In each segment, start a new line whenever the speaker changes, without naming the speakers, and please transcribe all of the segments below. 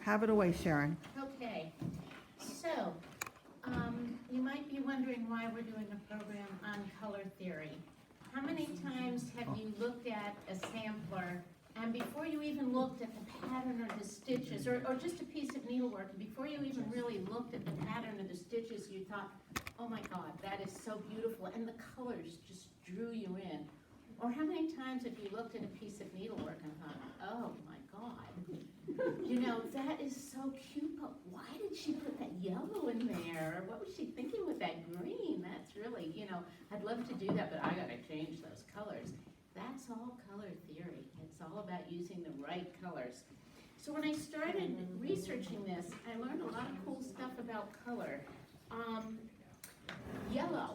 Have it away, Sharon.
Okay, so, you might be wondering why we're doing a program on color theory. How many times have you looked at a sampler, and before you even looked at the pattern or the stitches, or just a piece of needlework, and before you even really looked at the pattern of the stitches, you thought, oh my God, that is so beautiful, and the colors just drew you in? Or how many times have you looked at a piece of needlework and thought, oh my God, you know, that is so cute, but why did she put that yellow in there? Or what was she thinking with that green? That's really, you know, I'd love to do that, but I gotta change those colors. That's all color theory. It's all about using the right colors. So when I started researching this, I learned a lot of cool stuff about color. Yellow.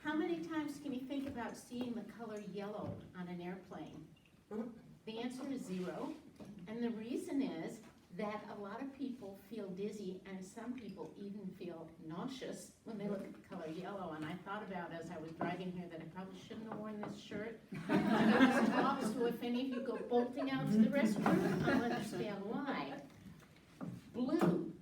How many times can you think about seeing the color yellow on an airplane? The answer is 0. And the reason is that a lot of people feel dizzy, and some people even feel nauseous when they look at the color yellow. And I thought about, as I was driving here, that I probably shouldn't have worn this shirt. So if any of you go bolting out to the restroom, I'll understand why. Blue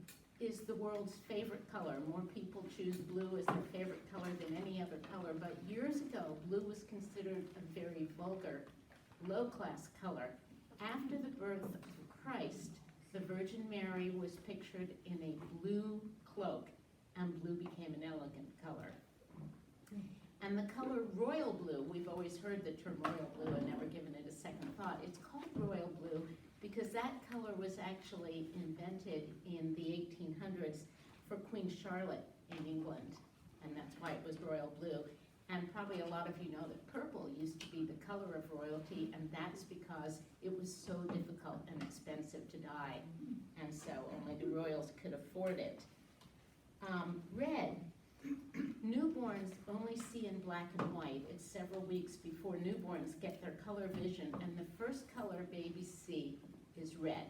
is the world's favorite color. More people choose blue as their favorite color than any other color. But years ago, blue was considered a very vulgar, low-class color. After the birth of Christ, the Virgin Mary was pictured in a blue cloak, and blue became an elegant color. And the color royal blue, we've always heard the term royal blue and never given it a second thought. It's called royal blue because that color was actually invented in the 1800s for Queen Charlotte in England, and that's why it was royal blue. And probably a lot of you know that purple used to be the color of royalty, and that's because it was so difficult and expensive to dye, and so only the royals could afford it. Red. Newborns only see in black and white. It's several weeks before newborns get their color vision, and the first color babies see is red.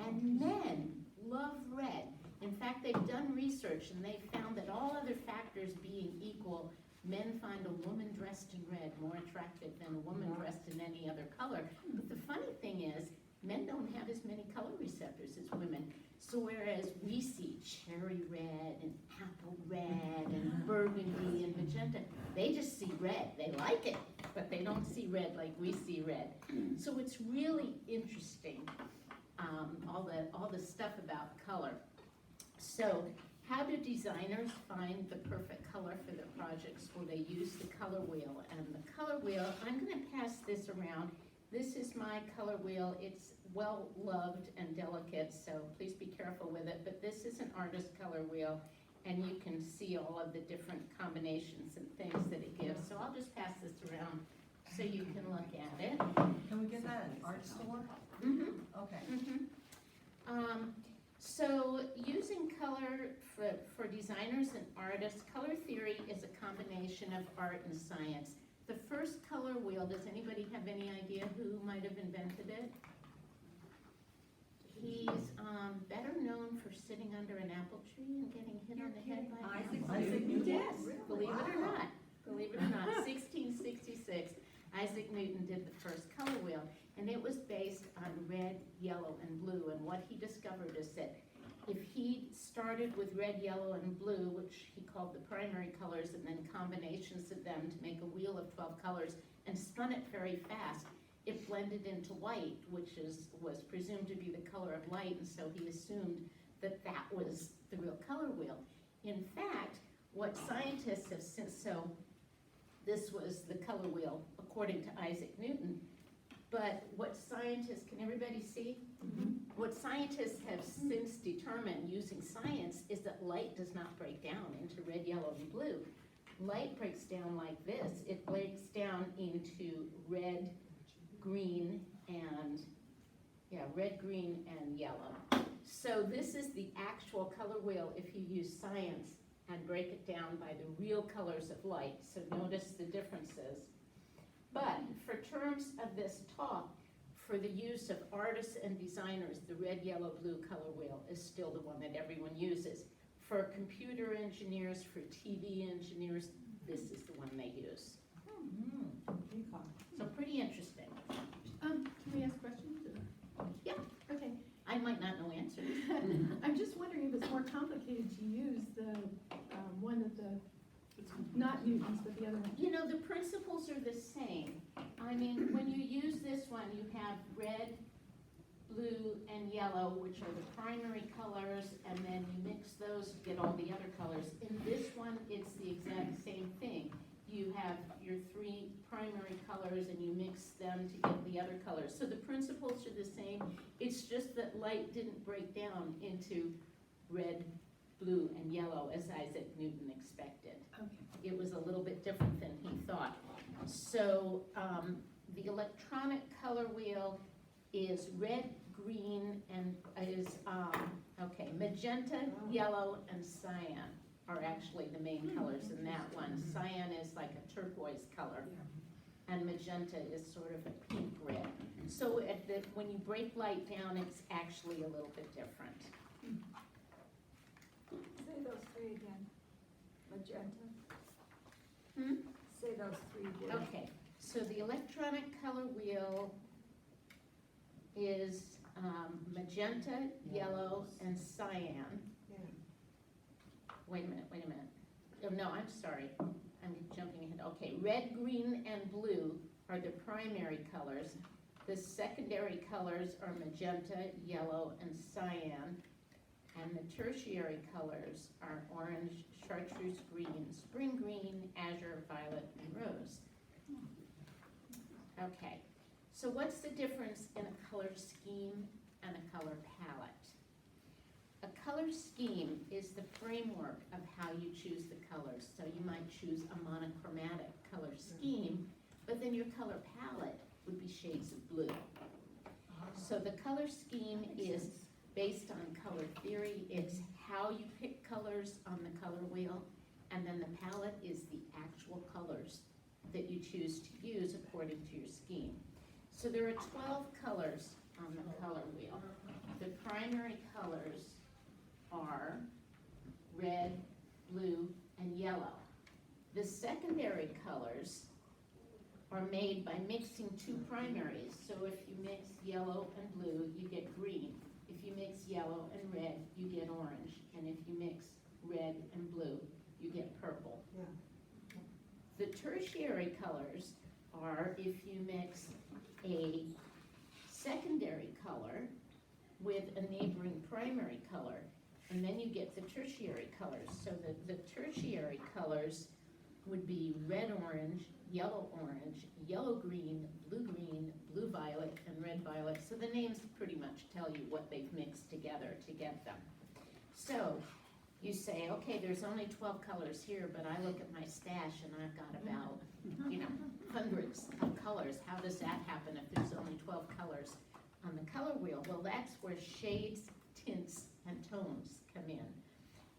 And men love red. In fact, they've done research, and they've found that all other factors being equal, men find a woman dressed in red more attractive than a woman dressed in any other color. But the funny thing is, men don't have as many color receptors as women. So whereas we see cherry red and apple red and burgundy and magenta, they just see red. They like it, but they don't see red like we see red. So it's really interesting, all the stuff about color. So how do designers find the perfect color for their projects? Well, they use the color wheel. And the color wheel, I'm going to pass this around. This is my color wheel. It's well loved and delicate, so please be careful with it. But this is an artist color wheel, and you can see all of the different combinations and things that it gives. So I'll just pass this around so you can look at it.
Can we get that at an art store?
Mm-hmm.
Okay.
Mm-hmm. So using color for designers and artists, color theory is a combination of art and science. The first color wheel, does anybody have any idea who might have invented it? He's better known for sitting under an apple tree and getting hit on the head by an apple.
Isaac Newton?
Yes,
Really?
believe it or
Wow.
not. Believe it or not, 1666, Isaac Newton did the first color wheel, and it was based on red, yellow, and blue. And what he discovered is that if he started with red, yellow, and blue, which he called the primary colors, and then combinations of them to make a wheel of 12 colors, and spun it very fast, it blended into white, which was presumed to be the color of light, and so he assumed that that was the real color wheel. In fact, what scientists have since, so this was the color wheel according to Isaac Newton, but what scientists, can everybody see?
Mm-hmm.
What scientists have since determined using science is that light does not break down into red, yellow, and blue. Light breaks down like this. It breaks down into red, green, and yellow. So this is the actual color wheel if you use science and break it down by the real colors of light. So notice the differences. But for terms of this talk, for the use of artists and designers, the red, yellow, blue color wheel is still the one that everyone uses. For computer engineers, for TV engineers, this is the one they use. So pretty interesting.
Can we ask questions?
Yeah, okay. I might not know answers.
did you use the, one of the, not Newton's, but the other one?
You know, the principles are the same. I mean, when you use this one, you have red, blue, and yellow, which are the primary colors, and then you mix those to get all the other colors. In this one, it's the exact same thing. You have your three primary colors and you mix them to get the other colors. So the principles are the same. It's just that light didn't break down into red, blue, and yellow as Isaac Newton expected.
Okay.
It was a little bit different than he thought. So the electronic color wheel is red, green, and magenta, yellow, and cyan are actually the main colors in that one. Cyan is like a turquoise color, and magenta is sort of a pink red. So when you break light down, it's actually a little bit different.
Say those three again. Magenta.
Hmm?
Say those three again.
Okay, so the electronic color wheel is magenta, yellow, and cyan.
Yeah.
Wait a minute. Oh, no, I'm sorry. I'm jumping ahead. Okay, red, green, and blue are the primary colors. The secondary colors are magenta, yellow, and cyan. And the tertiary colors are orange, chartreuse green, spring green, azure, violet, and rose. Okay, so what's the difference in a color scheme and a color palette? A color scheme is the framework of how you choose the colors. So you might choose a monochromatic color scheme, but then your color palette would be shades of blue. So the color scheme is based on color theory. It's how you pick colors on the color wheel, and then the palette is the actual colors that you choose to use according to your scheme. So there are 12 colors on the color wheel. The primary colors are red, blue, and yellow. The secondary colors are made by mixing two primaries. So if you mix yellow and blue, you get green. If you mix yellow and red, you get orange. And if you mix red and blue, you get purple.
Yeah.
The tertiary colors are if you mix a secondary color with a neighboring primary color, and then you get the tertiary colors. So the tertiary colors would be red-orange, yellow-orange, yellow-green, blue-violet, and red-violet. So the names pretty much tell you what they've mixed together to get them. So you say, okay, there's only 12 colors here, but I look at my stash and I've got about, hundreds of colors. How does that happen if there's only 12 colors on the color wheel? Well, that's where shades, tints, and tones come in.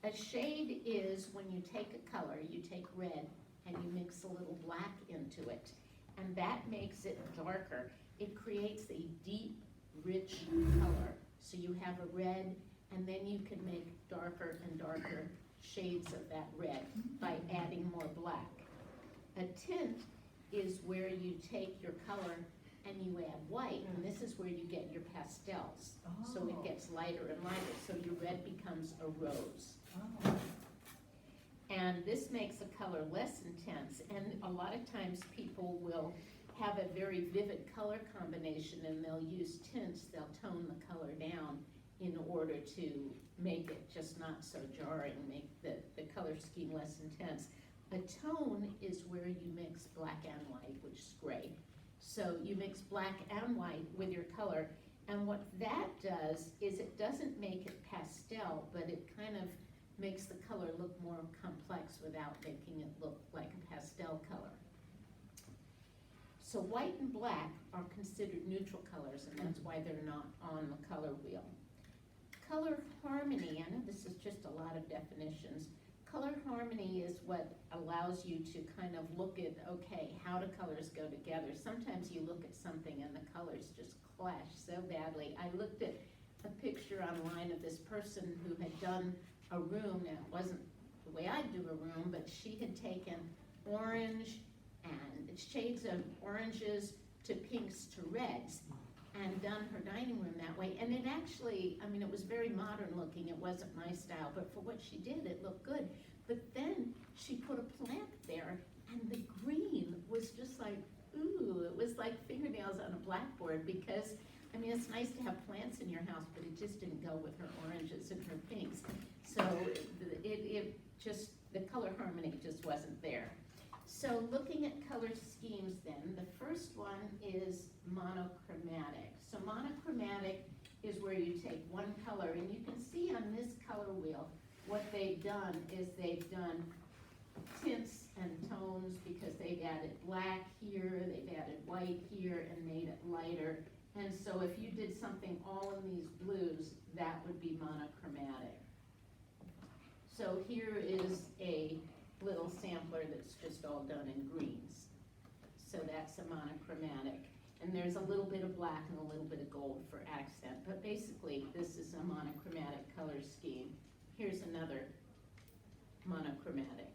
A shade is when you take a color, you take red, and you mix a little black into it, and that makes it darker. It creates a deep, rich color. So you have a red, and then you can make darker and darker shades of that red by adding more black. A tint is where you take your color and you add white, and this is where you get your pastels. So it gets lighter and lighter, so your red becomes a rose. And this makes a color less intense, and a lot of times people will have a very vivid color combination and they'll use tints, they'll tone the color down in order to make it just not so jarring, make the color scheme less intense. A tone is where you mix black and white, which is gray. So you mix black and white with your color, and what that does is it doesn't make it pastel, but it kind of makes the color look more complex without making it look like a pastel color. So white and black are considered neutral colors, and that's why they're not on the color wheel. Color harmony, I know this is just a lot of definitions. Color harmony is what allows you to kind of look at, okay, how do colors go together? Sometimes you look at something and the colors just clash so badly. I looked at a picture online of this person who had done a room. Now, it wasn't the way I'd do a room, but she had taken orange and shades of oranges to pinks to reds. and done her dining room that way. And it actually, I mean, it was very modern looking, it wasn't my style, but for what she did, it looked good. But then she put a plant there, and the green was just like, ooh, it was like fingernails on a blackboard, because, I mean, it's nice to have plants in your house, but it just didn't go with her oranges and her pinks. So it just, the color harmony just wasn't there. So looking at color schemes then, the first one is monochromatic. So monochromatic is where you take one color, and you can see on this color wheel, what they've done is they've done tints and tones, because they've added black here, they've added white here, and made it lighter. And so if you did something all in these blues, that would be monochromatic. So here is a little sampler that's just all done in greens. So that's a monochromatic. And there's a little bit of black and a little bit of gold for accent, but basically this is a monochromatic color scheme. Here's another monochromatic.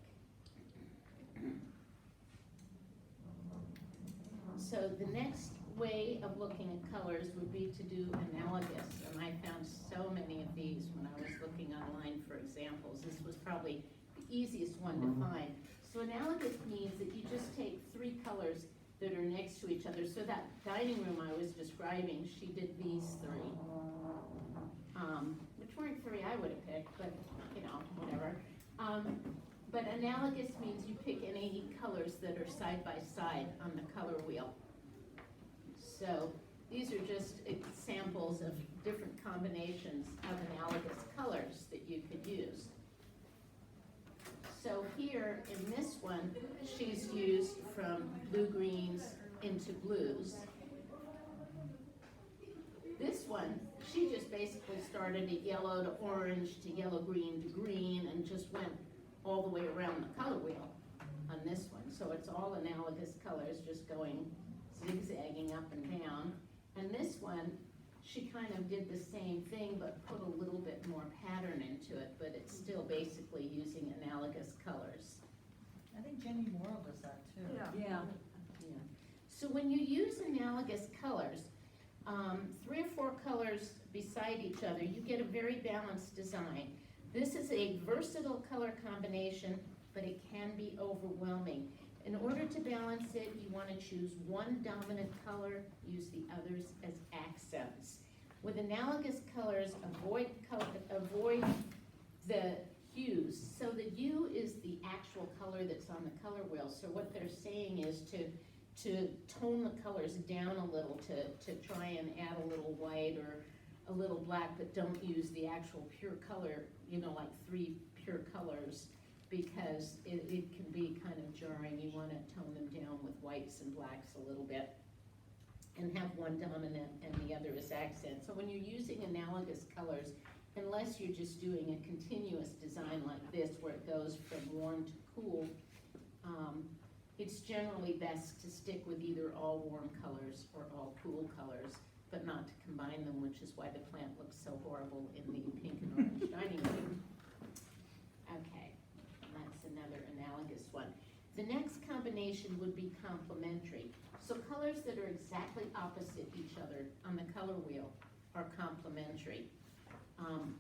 So the next way of looking at colors would be to do analogous, and I found so many of these when I was looking online for examples. This was probably the easiest one to find. So analogous means that you just take three colors that are next to each other. So that dining room I was describing, she did these three, which weren't three I would have picked, but you know, whatever. But analogous means you pick any colors that are side by side on the color wheel. So these are just examples of different combinations of analogous colors that you could use. So here in this one, she's used from blue-greens into blues. This one, she just basically started at yellow to orange to yellow-green to green and just went all the way around the color wheel on this one. So it's all analogous colors just going zigzagging up and down. And this one, she kind of did the same thing but put a little bit more pattern into it, but it's still basically using analogous colors.
I think Jenny Morrill does that too.
Yeah.
Yeah. So when you use analogous colors, 3 or 4 colors beside each other, you get a very balanced design. This is a versatile color combination, but it can be overwhelming. In order to balance it, you want to choose one dominant color, use the others as accents. With analogous colors, avoid the hues. So the hue is the actual color that's on the color wheel. So what they're saying is to tone the colors down a little, to try and add a little white or a little black, but don't use the actual pure color, you know, like 3 pure colors, because it can be kind of jarring. You want to tone them down with whites and blacks a little bit and have one dominant and the other as accent. So when you're using analogous colors, unless you're just doing a continuous design like this where it goes from warm to cool, it's generally best to stick with either all warm colors or all cool colors, but not to combine them, which is why the plant looks so horrible in the pink and orange dining room. Okay, that's another analogous one. The next combination would be complementary. So colors that are exactly opposite each other on the color wheel are complementary.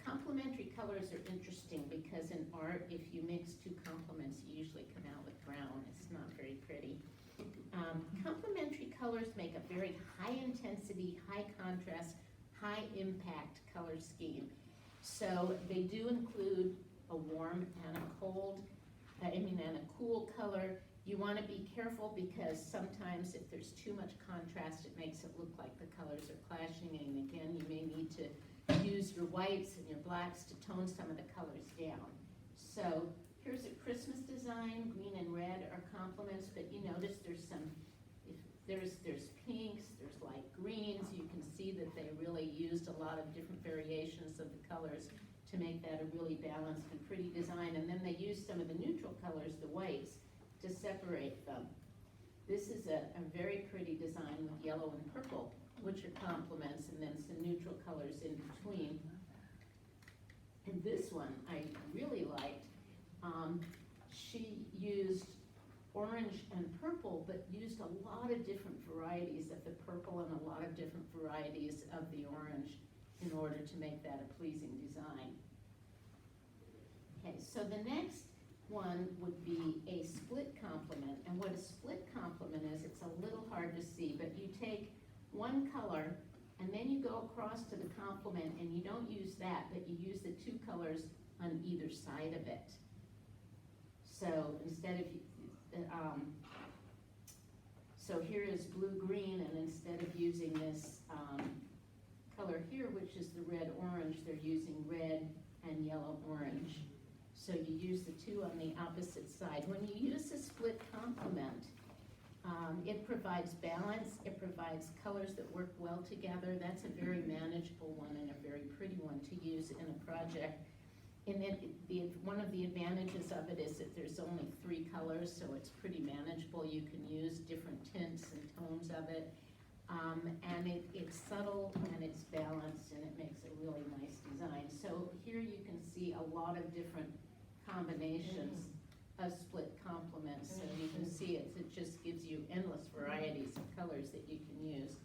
Complementary colors are interesting because in art, if you mix 2 complements, you usually come out with brown. It's not very pretty. Complementary colors make a very high intensity, high contrast, high impact color scheme. So they do include a warm and a cold, and a cool color. You want to be careful because sometimes if there's too much contrast, it makes it look like the colors are clashing, and again, you may need to use your whites and your blacks to tone some of the colors down. So here's a Christmas design. Green and red are complements, but you notice there's some, there's pinks, there's light greens. You can see that they really used a lot of different variations of the colors to make that a really balanced and pretty design. And then they used some of the neutral colors, the whites, to separate them. This is a very pretty design with yellow and purple, which are complements, and then some neutral colors in between. And this one I really liked. She used orange and purple, but used a lot of different varieties of the purple and a lot of different varieties of the orange in order to make that a pleasing design. Okay, so the next one would be a split complement, and what a split complement is, it's a little hard to see, but you take one color and then you go across to the complement and you don't use that, but you use the two colors on either side of it. So instead of, so here is blue-green, and instead of using this color here, which is the red-orange, they're using red and yellow-orange. So you use the two on the opposite side. When you use a split complement, it provides balance, it provides colors that work well together. That's a very manageable one and a very pretty one to use in a project. And then one of the advantages of it is that there's only 3 colors, so it's pretty manageable. You can use different tints and tones of it. And it's subtle and it's balanced and it makes a really nice design. So here you can see a lot of different combinations of split complements. So you can see it just gives you endless varieties of colors that you can use.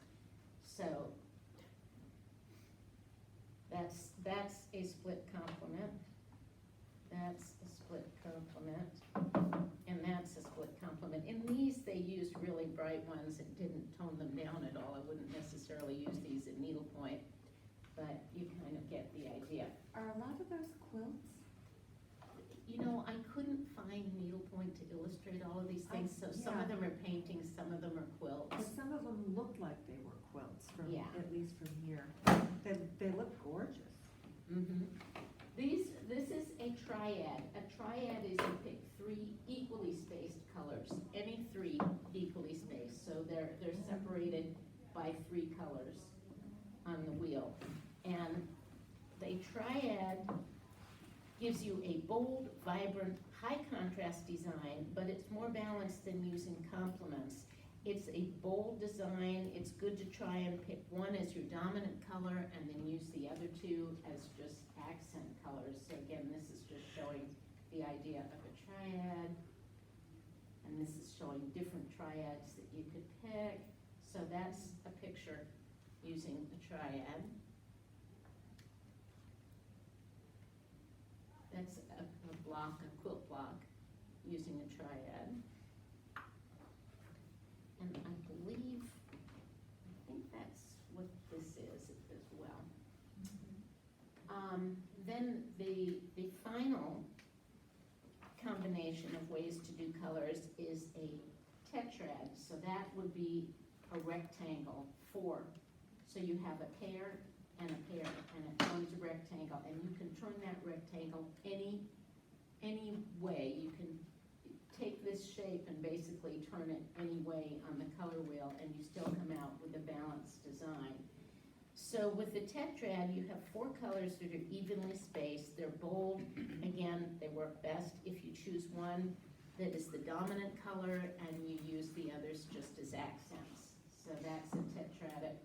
So that's a split complement. That's a split complement, and that's a split complement. In these, they used really bright ones and didn't tone them down at all. I wouldn't necessarily use these at needlepoint, but you kind of get the idea.
Are a lot of those quilts?
You know, I couldn't find needlepoint to illustrate all of these things, so some of them are paintings, some of them are quilts.
But some of them looked like they were quilts, from
Yeah.
at least from here. They look gorgeous.
Mm-hmm. This is a triad. A triad is you pick 3 equally spaced colors, any 3 equally spaced. So they're separated by 3 colors on the wheel. And the triad gives you a bold, vibrant, high contrast design, but it's more balanced than using complements. It's a bold design. It's good to try and pick one as your dominant color and then use the other 2 as just accent colors. So again, this is just showing the idea of a triad, and this is showing different triads that you could pick. So that's a picture using a triad. That's a block, a quilt block, using a triad. And I think that's what this is as well. Then the final combination of ways to do colors is a tetrad. So that would be a rectangle, 4. So you have a pair and a pair, and it forms a rectangle, and you can turn that rectangle any way. You can take this shape and basically turn it any way on the color wheel, and you still come out with a balanced design. So with the tetrad, you have 4 colors that are evenly spaced. They're bold. Again, they work best if you choose one that is the dominant color and you use the others just as accents. So that's a tetradic.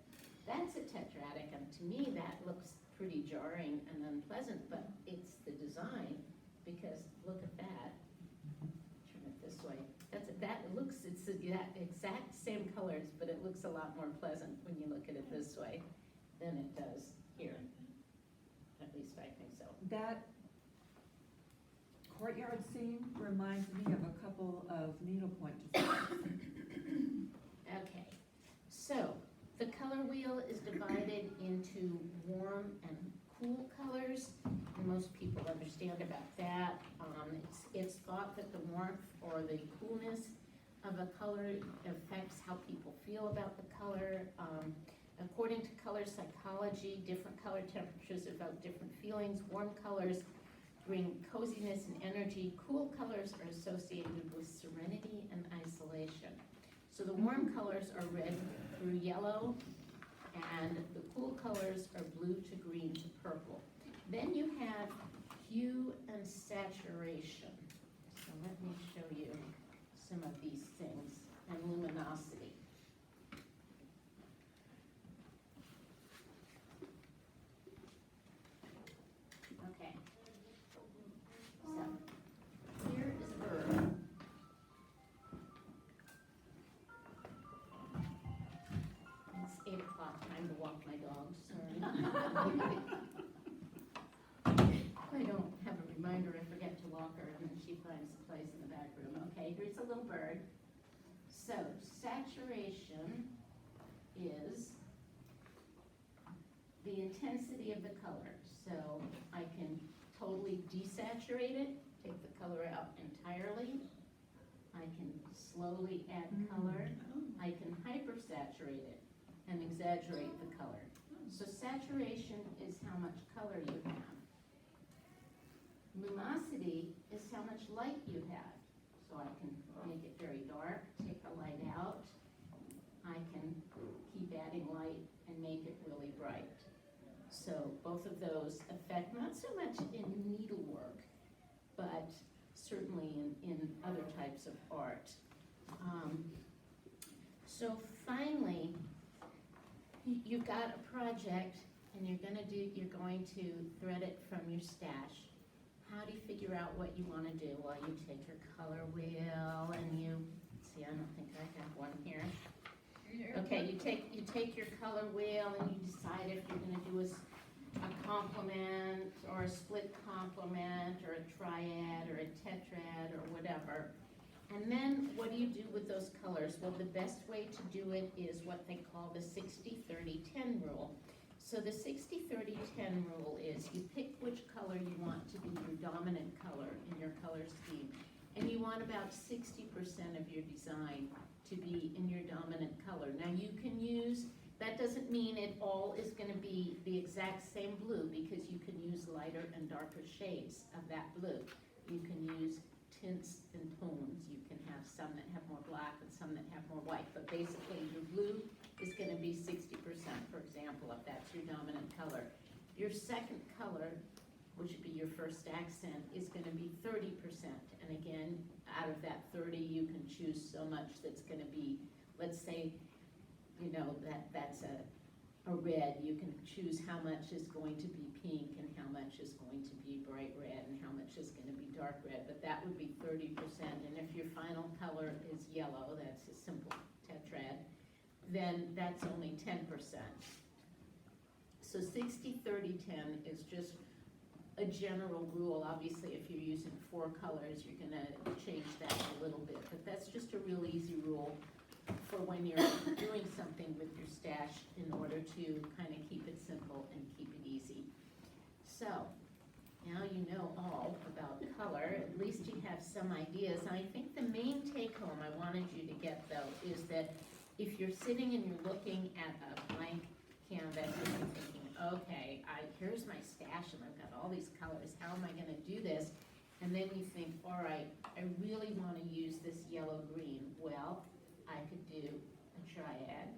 That's a tetradic, and to me that looks pretty jarring and unpleasant, but it's the design, because look at that. Turn it this way. It's the exact same colors, but it looks a lot more pleasant when you look at it this way than it does here. At least I think so.
That courtyard scene reminds me of a couple of needlepoint designs.
Okay, so the color wheel is divided into warm and cool colors, and most people understand about that. It's thought that the warmth or the coolness of a color affects how people feel about the color. According to color psychology, different color temperatures evoke different feelings. Warm colors bring coziness and energy. Cool colors are associated with serenity and isolation. So the warm colors are red through yellow, and the cool colors are blue to green to purple. Then you have hue and saturation. So let me show you some of these things, and luminosity. Okay. So here is Earth. walk her, and then she finds a place in the back room. Okay, here's a little bird. So saturation is the intensity of the color. So I can totally desaturate it, take the color out entirely. I can slowly add color. I can hypersaturate it and exaggerate the color. So saturation is how much color you have. Lumosity is how much light you have. So I can make it very dark, take the light out. I can keep adding light and make it really bright. So both of those affect, not so much in needlework, but certainly in other types of art. So finally, you've got a project and you're going to thread it from your stash. How do you figure out what you want to do? Well, you take your color wheel and you, see, I don't think I have one here. Okay, you take your color wheel and you decide if you're gonna do a complement or a split complement or a triad or a tetrad or whatever. And then what do you do with those colors? Well, the best way to do it is what they call the 60-30-10 rule. So the 60-30-10 rule is you pick which color you want to be your dominant color in your color scheme. And you want about 60% of your design to be in your dominant color. Now you can use, that doesn't mean it all is going to be the exact same blue, because you can use lighter and darker shades of that blue. You can use tints and tones. You can have some that have more black and some that have more white, but basically your blue is going to be 60%, for example, if that's your dominant color. Your second color, which would be your first accent, is going to be 30%. And again, out of that 30, you can choose so much that's going to be, let's say, you know, that's a red. You can choose how much is going to be pink and how much is going to be bright red and how much is going to be dark red, but that would be 30%. And if your final color is yellow, that's a simple tetrad, then that's only 10%. So 60-30-10 is just a general rule. Obviously, if you're using 4 colors, you're gonna change that a little bit, but that's just a real easy rule for when you're doing something with your stash in order to kind of keep it simple and keep it easy. So, now you know all about color, at least you have some ideas. And I think the main take home I wanted you to get though is that if you're sitting and you're looking at a blank canvas and you're thinking, okay, here's my stash and I've got all these colors, how am I gonna do this? And then you think, all right, I really wanna use this yellow-green. Well, I could do a triad,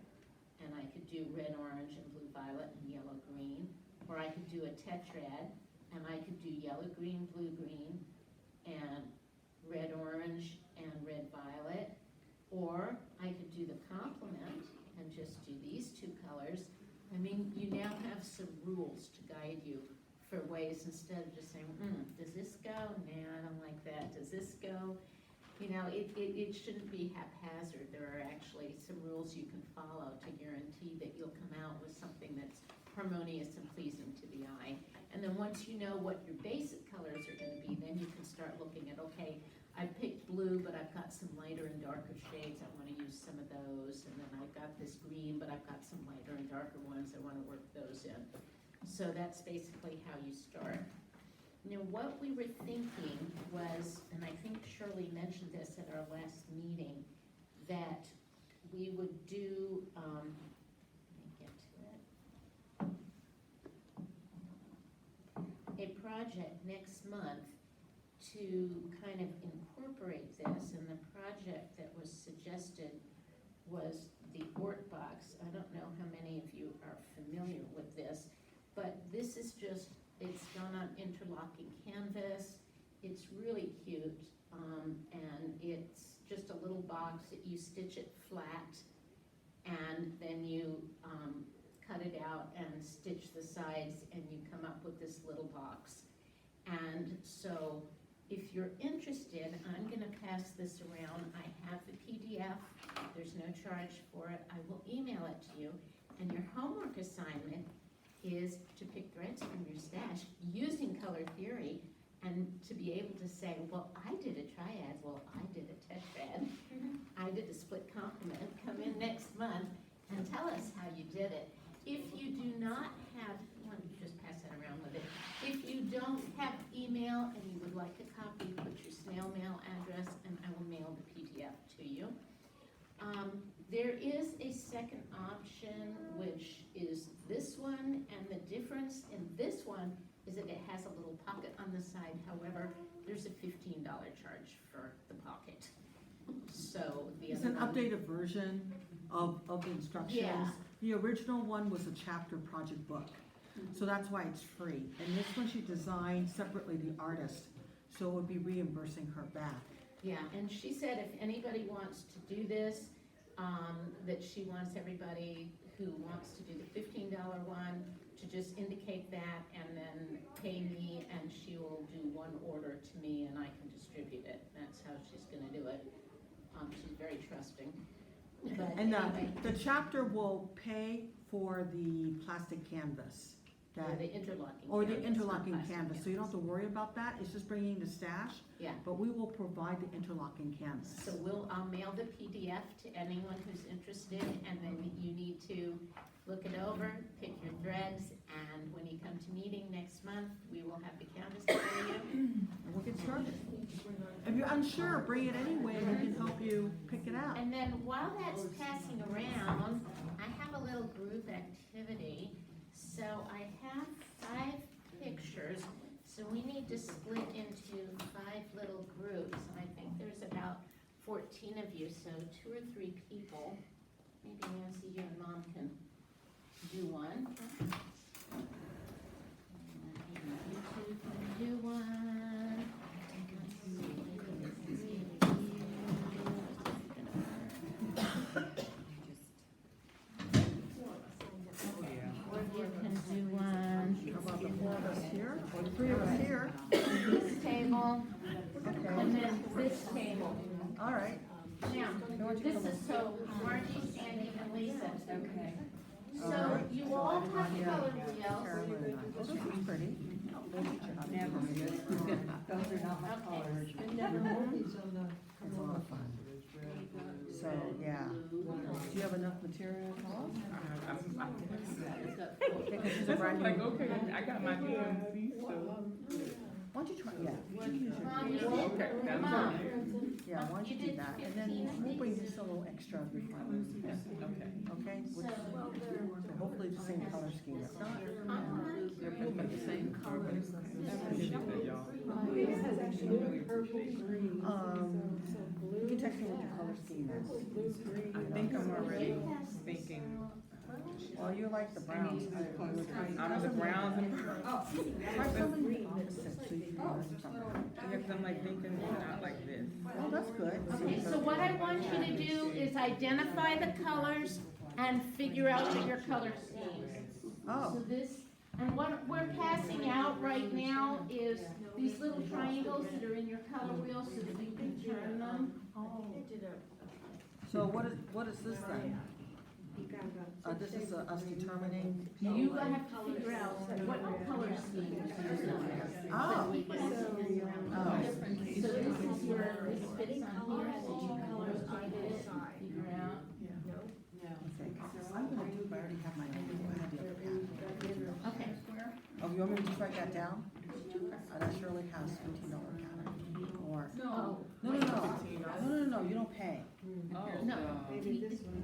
and I could do red, orange, and blue, violet, and yellow, green. Or I could do a tetrad, and I could do yellow, green, blue, green, and red, orange, and red, violet. Or I could do the complement and just do these 2 colors. I mean, you now have some rules to guide you for ways, instead of just saying, does this go? Nah, I don't like that. Does this go? You know, it shouldn't be haphazard. There are actually some rules you can follow to guarantee that you'll come out with something that's harmonious and pleasing to the eye. And then once you know what your basic colors are going to be, then you can start looking at, okay, I picked blue, but I've got some lighter and darker shades. I want to use some of those. And then I've got this green, but I've got some lighter and darker ones. I want to work those in. So that's basically how you start. Now, what we were thinking was, and I think Shirley mentioned this at our last meeting, that we would do, let me get to it, a project next month to kind of incorporate this, and the project that was suggested was the Ort box. I don't know how many of you are familiar with this, but this is just, it's done on interlocking canvas. It's really cute, and it's just a little box that you stitch it flat, and then you cut it out and stitch the sides, and you come up with this little box. And so, if you're interested, I'm gonna pass this around. I have the PDF. There's no charge for it. I will email it to you, and your homework assignment is to pick threads from your stash using color theory And to be able to say, well, I did a triad, well, I did a tetrad, I did a split complement, come in next month and tell us how you did it. If you do not have, why don't you just pass that around with it? If you don't have email and you would like a copy, put your snail mail address and I will mail the PDF to you. There is a second option, which is this one, and the difference in this one is that it has a little pocket on the side. However, there's a $15 charge for the pocket. So the
It's
other
an
one,
updated version of the instructions.
Yeah.
The original one was a chapter project book, so that's why it's free. And this one she designed separately, the artist, so it would be reimbursing her back.
yeah, and she said if anybody wants to do this, that she wants everybody who wants to do the $15 one to just indicate that and then pay me, and she will do one order to me and I can distribute it. That's how she's gonna do it. She's very trusting. But
And
anyway,
the chapter will pay for the plastic canvas.
or
That,
the interlocking.
or the
canvas, not
interlocking
plastic
canvas, so you don't have to worry about that, it's just bringing the stash.
Yeah.
But we will provide the interlocking canvas.
So I'll mail the PDF to anyone who's interested, and then you need to look it over, pick your threads, and when you come to meeting next month, we will have the canvas for you.
And we'll get started. If you're unsure, bring it anyway, and we can help you pick it out.
And then while that's passing around, I have a little group activity. So I have 5 pictures, so we need to split into 5 little groups. And I think there's about 14 of you, so 2 or 3 people. Maybe Nancy, you and Mom can do one. And you two can do one. Or you can do one.
How about the 4 of us here, or the 3 of us here?
This table,
Okay,
and then this table.
all right.
Now, this is so Margie, Sandy, and Lisa.
Okay.
So you all have color wheels.
Carolyn and I. Oh, this is pretty. We'll teach you how to
Never.
do it.
Those are not my
Okay.
colors.
It's a lot of fun. So, yeah. Do you have enough material, Paul? Because she's a brand
Like,
new.
okay, I got my DMC, so,
Why don't you try, yeah, you can use
Mom,
your,
you did,
okay, that's
Mom,
yeah, why don't you do that? And then we'll bring just a little extra requirements,
okay.
okay?
so
So hopefully it's the same color scheme. If not,
They're pretty much the same color. I appreciate that, y'all.
This has actually purple, green, so
you can text me what your color scheme is.
blue, green.
I think I'm already thinking,
Well, you like the browns.
out of the browns and,
Try something opposite, so you can learn something.
yeah, 'cause I'm like thinking not like this.
Oh, that's good.
Okay, so what I want you to do is identify the colors and figure out what your color schemes. So
Oh,
this, and what we're passing out right now is these little triangles that are in your color wheel so that you can turn them.
so what is this then? This is us determining,
You have to figure out what color scheme you're using.
oh,
So this is your, this fits on here, so you colors on it, figure out.
okay. I'm gonna do, it, but I already have my own, I have the other pad.
Okay.
Oh, you want me to just write that down? That Shirley has $15 pattern, or,
No,
no, you don't pay.
no,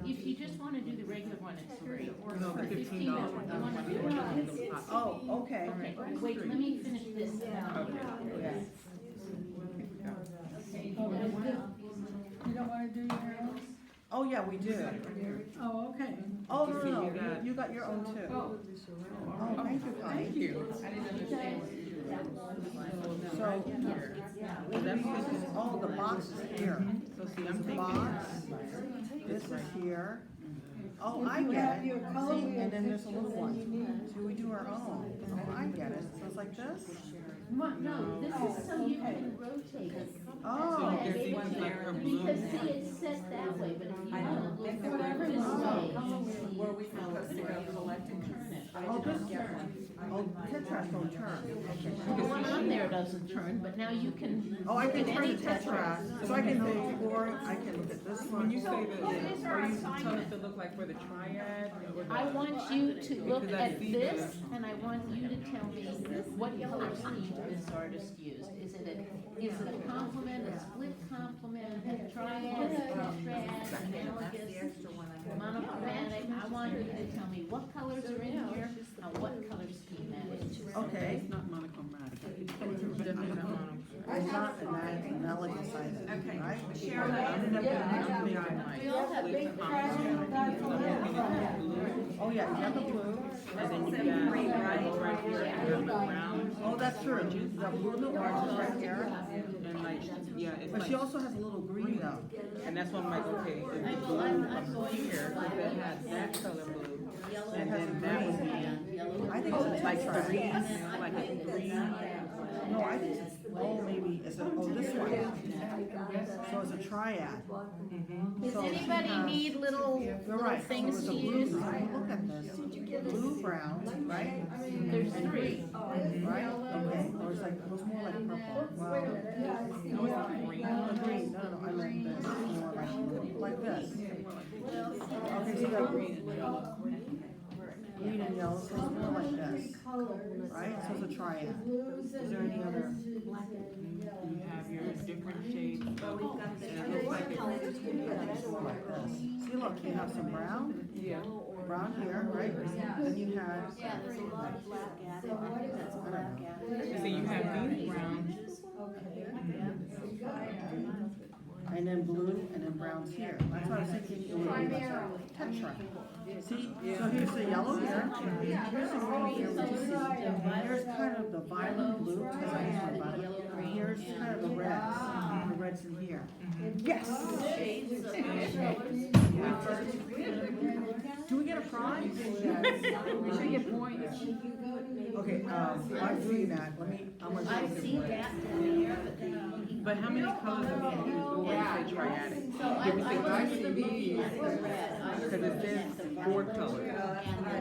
if you just wanna do the regular one, it's free.
No,
For
the $15
$15, you wanna do it.
Oh, okay.
Okay, wait, let me finish this.
Yeah.
Okay,
You don't wanna do your arrows?
Oh, yeah, we do.
Oh, okay.
Oh, no, you got your own too. Oh, thank you, Connie.
Thank you.
I didn't understand.
So, oh, the box is here.
So see, I'm
The
thinking,
box, this is here. Oh, I get it. See, and then there's a little one. So we do our own. Oh, I get it. So it's like this?
No, this is so you can rotate it.
Oh,
you can see it's like her blue.
Because see, it's set that way, but if you
I
wanna
know.
look
Think
over
about
this
it.
way,
Where we can put the collect and turn it.
oh, this, oh, Tetras don't turn.
the one on there doesn't turn, but now you can.
Oh, I can
look at
turn
any
the tetrad, so I can take four, I can look at this
When you
one.
say that, are you telling us to look like for the triad or the?
I want you to look
Because I
at
see
this,
the-
and I want you to tell me what color scheme this artist used. Is it a complement, a split complement, a triad, a tetrad, analogous, monochromatic? I want you to tell me what colors are in here, and what color scheme that is.
Okay.
It's not monochromatic. It's definitely not monochromatic.
It's not analogous either,
Okay.
right?
Sharon,
I'm thinking like.
We all have big
Oh, yeah, you have the blue.
And then you got, right here, you have the brown,
Oh, that's true. The blue and the orange is right here.
and like, yeah, it's
But she
like,
also has a little green though.
and that's why I'm like, okay, if the blue up here, if it had that color blue, and then that would be,
I think it's a
like
tetrad.
three, like a three.
No, I think it's, oh, maybe, it's a, oh, this one. So it's a triad.
Does
So she
anybody
has-
need little
You're right. So
things
it's
to
a blue,
use?
look at this. Blue, brown, right?
There's three.
Right? Okay, or it's like, it was more like purple. Well,
No, it's not green.
no, green, no, I meant this, more like this. Okay, so you got green and yellow, so it's more like this, right? So it's a triad. Is there any other?
You have your different shades of, and it looks like it's,
Like this. See, look, you have some brown,
yeah.
brown here, right? Then you have,
Yeah, there's a lot of black added. I think that's black added.
So you have these browns,
and then blue, and then browns here. That's why I was thinking it would be like a tetra. See, so here's the yellow here, here's the green here, which is, here's kind of the violet blue, because I used my violet. And here's kind of the reds in here. Yes! Do we get a prize?
we should get points.
Okay, while I'm doing that, I'm gonna
I
take it
see
away.
that in there, but then I'm looking.
But how many colors are being used when we say triadic?
So I
Can we say
wasn't looking at the red, I was
Because it
looking
says
at the
four
violet
colors.
and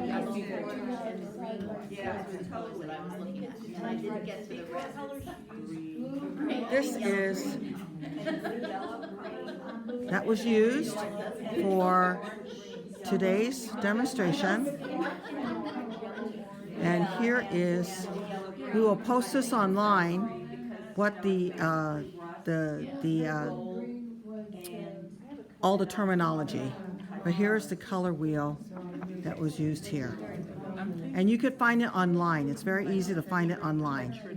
the yellow and the green ones. Those were the colors that I was looking at, and I didn't get to the red.
This is, that was used for today's demonstration. And here is, we will post this online, what all the terminology. But here's the color wheel that was used here. And you could find it online. It's very easy to find it online.